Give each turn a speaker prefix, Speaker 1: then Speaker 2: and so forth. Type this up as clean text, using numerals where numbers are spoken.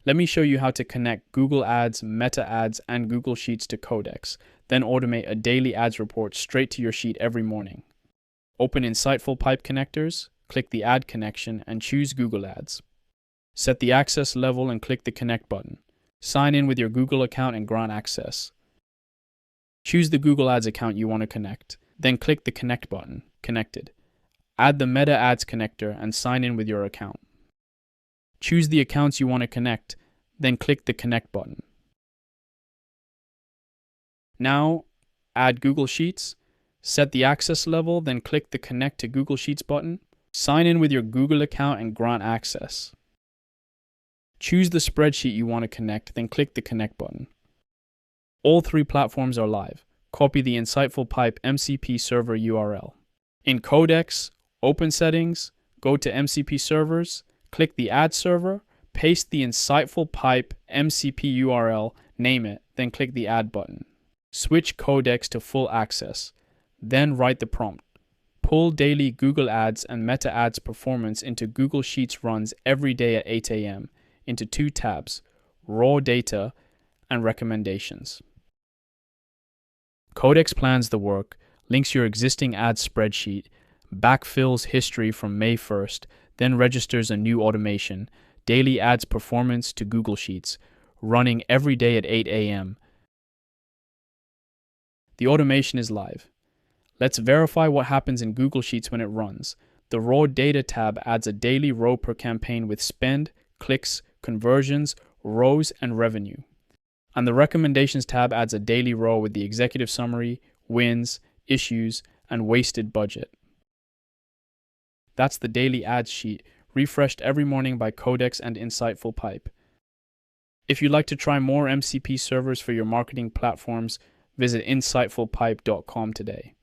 Speaker 1: Let me show you how to connect Google Ads, Meta Ads, and Google Sheets to Codex, then automate a daily ads report straight to your sheet every morning. Open InsightfulPipe connectors, click the Add connection, and choose Google Ads. Set the access level and click the Connect button. Sign in with your Google account and grant access. Choose the Google Ads account you want to connect, then click the Connect button, Connected. Add the Meta Ads connector and sign in with your account. Choose the accounts you want to connect, then click the Connect button. Now, add Google Sheets. Set the access level, then click the Connect to Google Sheets button. Sign in with your Google account and grant access. Choose the spreadsheet you want to connect, then click the Connect button. All three platforms are live. Copy the InsightfulPipe MCP Server URL. In Codex, open Settings, go to MCP Servers, click the Add Server, paste the InsightfulPipe MCP URL, name it, then click the Add button. Switch Codex to full access, then write the prompt. Pull daily Google Ads and Meta Ads performance into Google Sheets runs every day at 8 a.m. into two tabs, Raw Data and Recommendations. Codex plans the work, links your existing ads spreadsheet, backfills history from May 1st, then registers a new automation, daily ads performance to Google Sheets, running every day at 8 a.m. The automation is live. Let's verify what happens in Google Sheets when it runs. The Raw Data tab adds a daily row per campaign with spend, clicks, conversions, rows, and revenue. And the Recommendations tab adds a daily row with the executive summary, wins, issues, and wasted budget. That's the daily ads sheet, refreshed every morning by Codex and InsightfulPipe. If you'd like to try more MCP servers for your marketing platforms, visit insightfulpipe.com today.